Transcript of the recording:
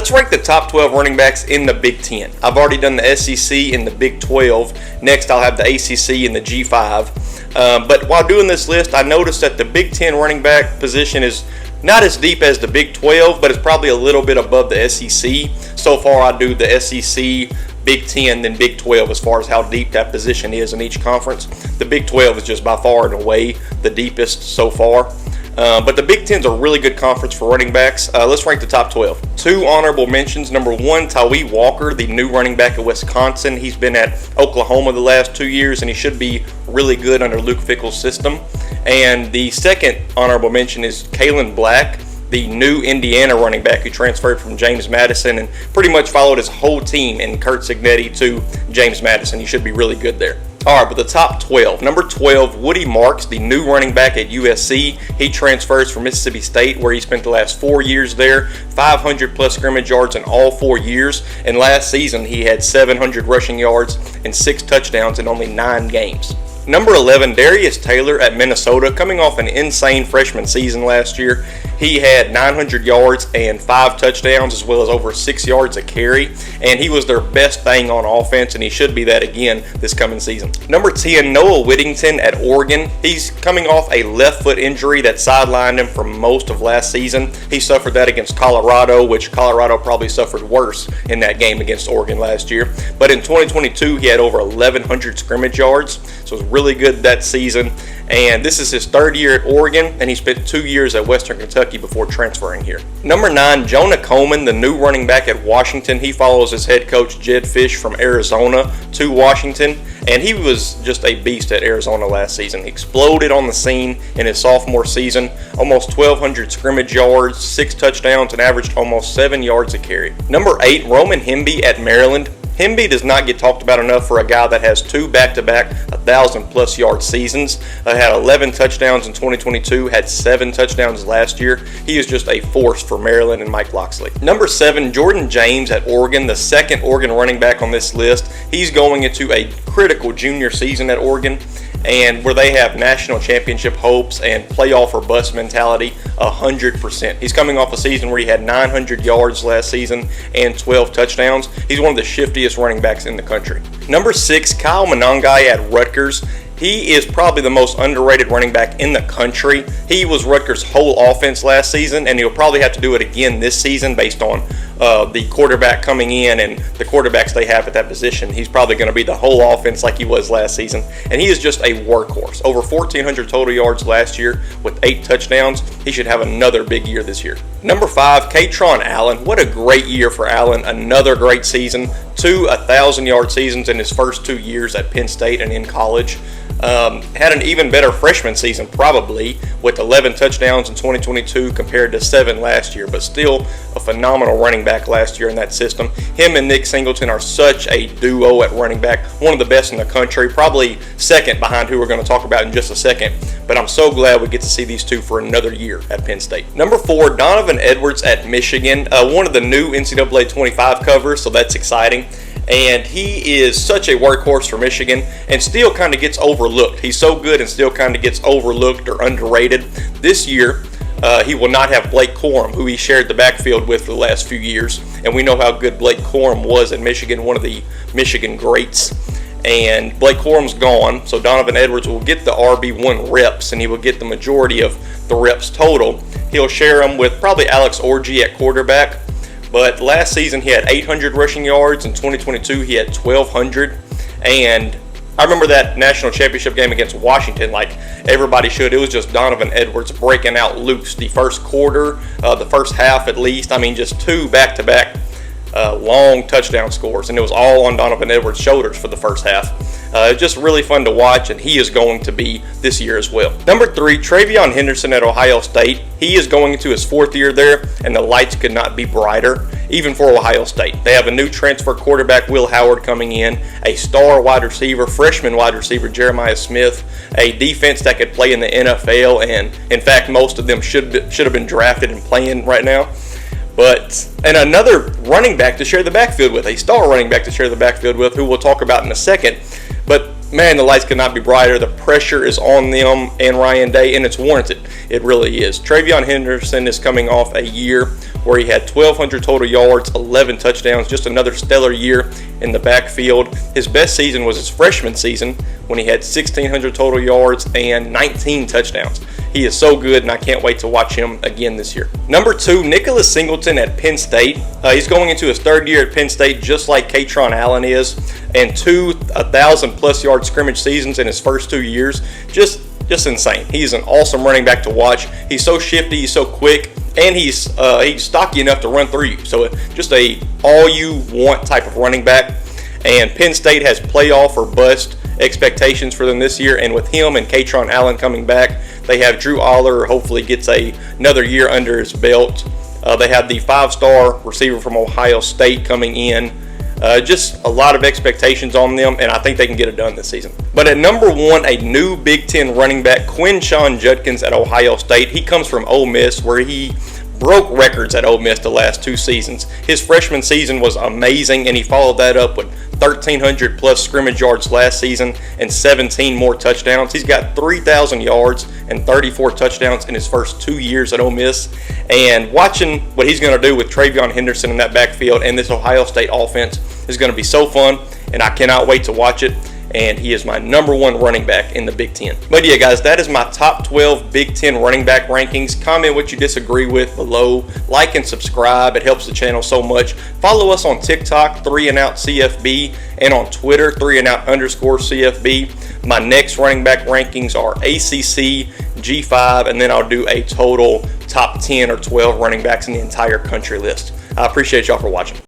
Let's rank the top 12 running backs in the Big Ten. I've already done the SEC and the Big 12. Next, I'll have the ACC and the G5. But while doing this list, I noticed that the Big Ten running back position is not as deep as the Big 12, but it's probably a little bit above the SEC. So far, I do the SEC, Big 10, then Big 12 as far as how deep that position is in each conference. The Big 12 is just by far and away the deepest so far. But the Big Ten's a really good conference for running backs. Let's rank the top 12. 2 honorable mentions. Number 1, Tawee Walker, the new running back at Wisconsin. He's been at Oklahoma the last 2 years, and he should be really good under Luke Fickell's system. And the second honorable mention is Kalen Black, the new Indiana running back who transferred from James Madison and pretty much followed his whole team in Curt Cignetti to James Madison. He should be really good there. All right, but the top 12. Number 12, Woody Marks, the new running back at USC. He transfers from Mississippi State, where he spent the last 4 years there, 500-plus scrimmage yards in all 4 years. And last season, he had 700 rushing yards and 6 touchdowns in only 9 games. Number 11, Darius Taylor at Minnesota, coming off an insane freshman season last year. He had 900 yards and 5 touchdowns, as well as over 6 yards a carry, and he was their best thing on offense, and he should be that again this coming season. Number 10, Noah Whittington at Oregon. He's coming off a left foot injury that sidelined him for most of last season. He suffered that against Colorado, which Colorado probably suffered worse in that game against Oregon last year. But in 2022, he had over 1,100 scrimmage yards, so it was really good that season. And this is his 3rd year at Oregon, and he spent 2 years at Western Kentucky before transferring here. Number 9, Jonah Coleman, the new running back at Washington. He follows his head coach, Jedd Fisch, from Arizona to Washington, and he was just a beast at Arizona last season. He exploded on the scene in his sophomore season, almost 1,200 scrimmage yards, 6 touchdowns, and averaged almost 7 yards a carry. Number 8, Roman Hemby at Maryland. Hemby does not get talked about enough for a guy that has 2 back-to-back 1,000-plus yard seasons. Had 11 touchdowns in 2022, had 7 touchdowns last year. He is just a force for Maryland and Mike Locksley. Number 7, Jordan James at Oregon, the second Oregon running back on this list. He's going into a critical junior season at Oregon, and where they have national championship hopes and playoff or bust mentality 100%. He's coming off a season where he had 900 yards last season and 12 touchdowns. He's one of the shiftiest running backs in the country. Number 6, Kyle Monangai at Rutgers. He is probably the most underrated running back in the country. He was Rutgers' whole offense last season, and he'll probably have to do it again this season based on the quarterback coming in and the quarterbacks they have at that position. He's probably going to be the whole offense like he was last season, and he is just a workhorse. Over 1,400 total yards last year with 8 touchdowns. He should have another big year this year. Number 5, Kaytron Allen. What a great year for Allen. Another great season. 2 1,000-yard seasons in his first 2 years at Penn State and in college. Had an even better freshman season probably, with 11 touchdowns in 2022 compared to 7 last year, but still a phenomenal running back last year in that system. Him and Nick Singleton are such a duo at running back, one of the best in the country, probably second behind who we're going to talk about in just a second, but I'm so glad we get to see these two for another year at Penn State. Number 4, Donovan Edwards at Michigan, one of the new NCAA 25 covers, so that's exciting. And he is such a workhorse for Michigan and still kind of gets overlooked. He's so good and still kind of gets overlooked or underrated. This year, he will not have Blake Corum, who he shared the backfield with for the last few years. And we know how good Blake Corum was at Michigan, one of the Michigan greats. And Blake Corum's gone, so Donovan Edwards will get the RB1 reps, and he will get the majority of the reps total. He'll share them with probably Alex Orji at quarterback. But last season he had 800 rushing yards. In 2022 he had 1,200. And I remember that national championship game against Washington like everybody should. It was just Donovan Edwards breaking out loose. The first quarter, the first half at least. I mean, just 2 back-to-back long touchdown scores. And it was all on Donovan Edwards' shoulders for the first half. Just really fun to watch, and he is going to be this year as well. Number 3, TreVeyon Henderson at Ohio State. He is going into his 4th year there, and the lights could not be brighter, even for Ohio State. They have a new transfer quarterback, Will Howard, coming in, a star wide receiver, freshman wide receiver, Jeremiah Smith, a defense that could play in the NFL, and in fact, most of them should have been drafted and playing right now. And another running back to share the backfield with, a star running back to share the backfield with, who we'll talk about in a second. But man, the lights could not be brighter. The pressure is on them and Ryan Day, and it's warranted. It really is. TreVeyon Henderson is coming off a year where he had 1,200 total yards, 11 touchdowns, just another stellar year in the backfield. His best season was his freshman season when he had 1,600 total yards and 19 touchdowns. He is so good, and I can't wait to watch him again this year. Number 2, Nicholas Singleton at Penn State. He's going into his 3rd year at Penn State, just like Kaytron Allen is, and 2 1,000-plus yard scrimmage seasons in his first 2 years. Just insane. He's an awesome running back to watch. He's so shifty, he's so quick, and he's stocky enough to run through you. So just a all-you-want type of running back. And Penn State has playoff or bust expectations for them this year, and with him and Kaytron Allen coming back, they have Drew Aller, hopefully gets another year under his belt. They have the 5-star receiver from Ohio State coming in. Just a lot of expectations on them, and I think they can get it done this season. But at number 1, a new Big Ten running back, Quinshon Judkins at Ohio State. He comes from Ole Miss, where he broke records at Ole Miss the last 2 seasons. His freshman season was amazing, and he followed that up with 1,300 plus scrimmage yards last season and 17 more touchdowns. He's got 3,000 yards and 34 touchdowns in his first 2 years at Ole Miss. And watching what he's going to do with TreVeyon Henderson in that backfield and this Ohio State offense is going to be so fun, and I cannot wait to watch it. And he is my number 1 running back in the Big Ten. But yeah, guys, that is my top 12 Big Ten running back rankings. Comment what you disagree with below. Like and subscribe. It helps the channel so much. Follow us on TikTok, 3&OUT_CFB, and on Twitter, 3&OUT_CFB. My next running back rankings are ACC, G5, and then I'll do a total top 10 or 12 running backs in the entire country list. I appreciate y'all for watching.